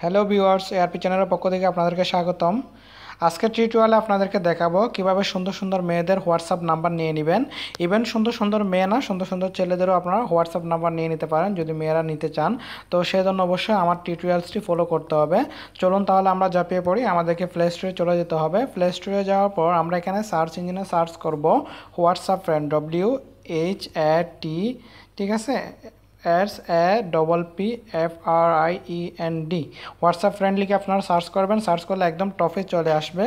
Hello viewers, ARP চ্যানেলের পক্ষ থেকে আপনাদেরকে স্বাগতম। আজকের টিউটোরিয়ালে আপনাদেরকে দেখাবো কিভাবে সুন্দর সুন্দর মেয়েদের হোয়াটসঅ্যাপ নাম্বার নিয়ে নেবেন। ইভেন সুন্দর সুন্দর মেয়ে না, সুন্দর সুন্দর ছেলেদেরও আপনারা হোয়াটসঅ্যাপ নাম্বার নিয়ে নিতে পারেন যদি মেয়েরা নিতে চান। তো সেই জন্য অবশ্যই আমার টিউটোরিয়ালসটি ফলো করতে হবে। চলুন তাহলে আমরা ঝাঁপিয়ে পড়ি। আমাদেরকে প্লে স্টোরে চলে যেতে হবে। প্লে স্টোরে যাওয়ার পর আমরা এখানে সার্চ ইঞ্জিনে সার্চ করব হোয়াটসঅ্যাপ ফ্রেন্ড, WHAT, ঠিক আছে, SAPPFRIEND। হোয়াটসঅ্যাপ ফ্রেন্ড লিখে আপনারা সার্চ করবেন। সার্চ করলে একদম টপে চলে আসবে।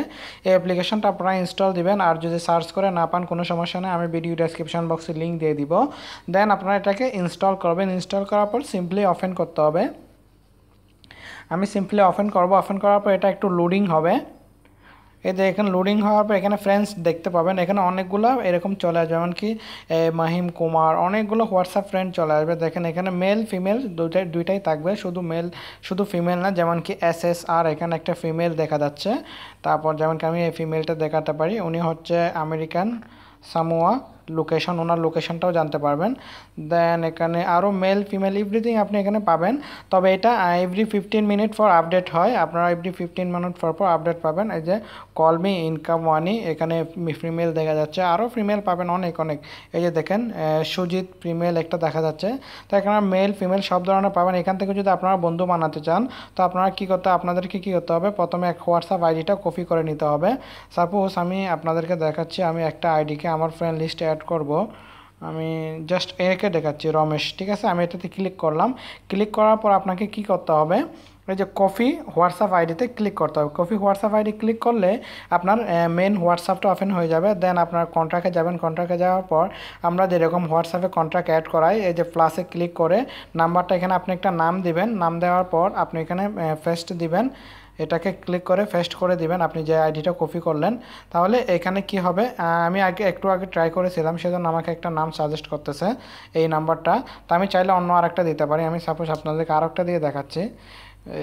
এই অ্যাপ্লিকেশনটা আপনারা ইনস্টল দিবেন। আর যদি সার্চ করে না পান কোনো সমস্যা নেই, আমি ভিডিও ডেসক্রিপশন বক্সে লিঙ্ক দিয়ে দিব। দেন আপনারা এটাকে ইনস্টল করবেন। ইনস্টল করার পর সিম্পলি ওপেন করতে হবে। আমি সিম্পলি ওপেন করব। ওপেন করার পর এটা একটু লোডিং হবে। এই যে এখানে লোডিং হওয়ার পর এখানে ফ্রেন্ডস দেখতে পাবেন। এখানে অনেকগুলো এরকম চলে আসবে, যেমন কি মাহিম কুমার, অনেকগুলো হোয়াটসঅ্যাপ ফ্রেন্ড চলে আসবে। দেখেন এখানে মেল ফিমেল দুইটাই থাকবে, শুধু ফিমেল না। যেমন কি SSR, এখানে একটা ফিমেল দেখা যাচ্ছে। তারপর যেমন কি আমি এই ফিমেলটা দেখাতে পারি, উনি হচ্ছে আমেরিকান সামোয়া। লোকেশন, ওনার লোকেশনটাও জানতে পারবেন। দেন এখানে আরও মেল ফিমেল এভরিথিং আপনি এখানে পাবেন। তবে এটা এভরি 15 মিনিট পর আপডেট হয়। আপনারা এভরি 15 মিনিট পর আপডেট পাবেন। এই যে কল মি ইনকাম ওয়ানি, এখানে ফিমেল দেখা যাচ্ছে। আরও ফিমেল পাবেন অনেক অনেক। এই যে দেখেন সুজিত ফিমেল একটা দেখা যাচ্ছে। তো এখানে মেল ফিমেল সব ধরনের পাবেন। এখান থেকে যদি আপনারা বন্ধু বানাতে চান তো আপনারা আপনাদেরকে কী করতে হবে, প্রথমে এক হোয়াটসঅ্যাপ আইডিটা কপি করে নিতে হবে। সাপোজ আমি আপনাদেরকে দেখাচ্ছি, আমি একটা আইডিকে আমার ফ্রেন্ড লিস্টে অ্যাড করব। আমি জাস্ট একে দেখাচ্ছি, রমেশ, ঠিক আছে। আমি এটাতে ক্লিক করলাম। ক্লিক করার পর আপনাকে কি করতে হবে, এই যে কপি হোয়াটসঅ্যাপ আইডিতে ক্লিক করতে হবে। কপি হোয়াটসঅ্যাপ আইডি ক্লিক করলে আপনার মেন হোয়াটসঅ্যাপটা ওপেন হয়ে যাবে। দেন আপনার কন্ট্রাক্টে যাবেন। কন্ট্রাক্টে যাওয়ার পর আমরা যেরকম হোয়াটসঅ্যাপে কন্ট্রাক্ট অ্যাড করাই, এই যে প্লাসে ক্লিক করে নাম্বারটা, এখানে আপনি একটা নাম দিবেন। নাম দেওয়ার পর আপনি এখানে পেস্ট দিবেন। এটাকে ক্লিক করে পেস্ট করে দিবেন আপনি যে আইডিটা কপি করলেন। তাহলে এখানে কি হবে, আমি একটু আগে ট্রাই করেছিলাম, সেজন্য আমাকে একটা নাম সাজেস্ট করতেছে, এই নাম্বারটা। তো আমি চাইলে অন্য আরেকটা দিতে পারি। আমি সাপোজ আপনাদেরকে আরেকটা দিয়ে দেখাচ্ছি।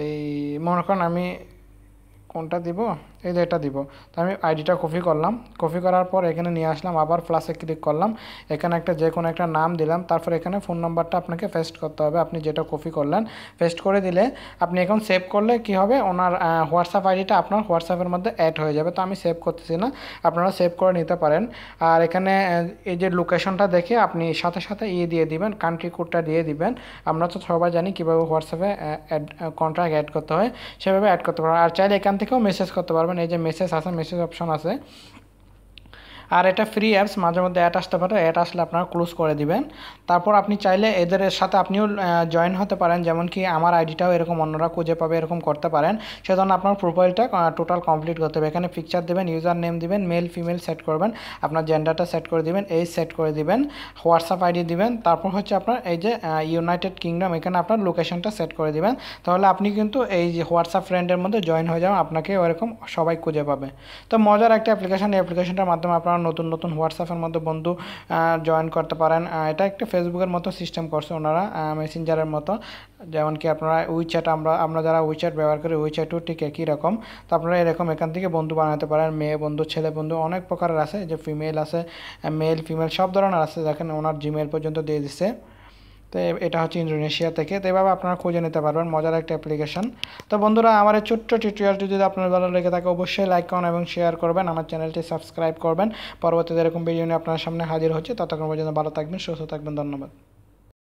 এই মনে করেন আমি কোনটা দিব, এই যে এটা দিব। তো আমি আইডিটা কপি করলাম। কপি করার পর এখানে নিয়ে আসলাম, আবার প্লাসে ক্লিক করলাম। এখানে যে কোনো একটা নাম দিলাম। তারপর এখানে ফোন নাম্বারটা আপনাকে পেস্ট করতে হবে, আপনি যেটা কপি করলেন। পেস্ট করে দিলে আপনি এখন সেভ করলে কি হবে, ওনার হোয়াটসঅ্যাপ আইডিটা আপনার হোয়াটসঅ্যাপের মধ্যে অ্যাড হয়ে যাবে। তো আমি সেভ করতেছি না, আপনারা সেভ করে নিতে পারেন। আর এখানে এই যে লোকেশনটা দেখে আপনি সাথে সাথে দিয়ে দিবেন, কান্ট্রি কোডটা দিয়ে দিবেন। আমরা তো সবাই জানি কীভাবে হোয়াটসঅ্যাপে কন্ট্রাক্ট অ্যাড করতে হয়, সেভাবে অ্যাড করতে পারেন। আর চাইলে এখান থেকেও মেসেজ করতে পারবেন। এই যে মেসেজ আছে, মেসেজ অপশন আছে। আর এটা ফ্রি অ্যাপস, মাঝে মধ্যে অ্যাড আসতে পারে। অ্যাড আসলে আপনারা ক্লোজ করে দিবেন। তারপর আপনি চাইলে এদের সাথে আপনিও জয়েন হতে পারেন। যেমন কি আমার আইডিটাও এরকম অন্যরা খুঁজে পাবে, এরকম করতে পারেন। সেজন্য আপনার প্রোফাইলটা টোটাল কমপ্লিট করতে হবে। এখানে পিকচার দেবেন, ইউজার নেম দিবেন, মেল ফিমেল সেট করবেন, আপনার জেন্ডারটা সেট করে দিবেন, এজ সেট করে দিবেন, হোয়াটসঅ্যাপ আইডি দিবেন। তারপর হচ্ছে আপনার এই যে ইউনাইটেড কিংডম, এখানে আপনার লোকেশনটা সেট করে দিবেন। তাহলে আপনি কিন্তু এই যে হোয়াটসঅ্যাপ ফ্রেন্ডের মধ্যে জয়েন হয়ে যাবেন, আপনাকে ওরকম সবাই খুঁজে পাবে। তো মজার একটা অ্যাপ্লিকেশন। এই অ্যাপ্লিকেশনটার মাধ্যমে আপনারা নতুন নতুন হোয়াটসঅ্যাপের মধ্যে বন্ধু জয়েন করতে পারেন। এটা একটা ফেসবুকের মতো সিস্টেম করছে ওনারা, মেসেঞ্জারের মতো। যেমন কি আপনারা উইচ্যাট, আমরা যারা উইচ্যাট ব্যবহার করি, উইচ্যাটও ঠিক একই রকম। তো আপনারা এরকম এখান থেকে বন্ধু বানাতে পারেন। মেয়ে বন্ধু, ছেলে বন্ধু অনেক প্রকারের আছে। যে ফিমেল আছে, মেল ফিমেল সব ধরনের আছে। দেখেন ওনার জিমেল পর্যন্ত দিয়ে দিচ্ছে। তো এটা হচ্ছে ইন্দোনেশিয়া থেকে। তো এভাবে আপনারা খুঁজে নিতে পারবেন, মজার একটা অ্যাপ্লিকেশন। তো বন্ধুরা, আমার এই ছোট্ট টিউটোরিয়ালটি যদি আপনার ভালো লেগে থাকে অবশ্যই লাইক করুন এবং শেয়ার করবেন। আমার চ্যানেলটি সাবস্ক্রাইব করবেন। পরবর্তীতে এরকম ভিডিও নিয়ে আপনার সামনে হাজির হচ্ছে। ততক্ষণ পর্যন্ত ভালো থাকবেন, সুস্থ থাকবেন। ধন্যবাদ।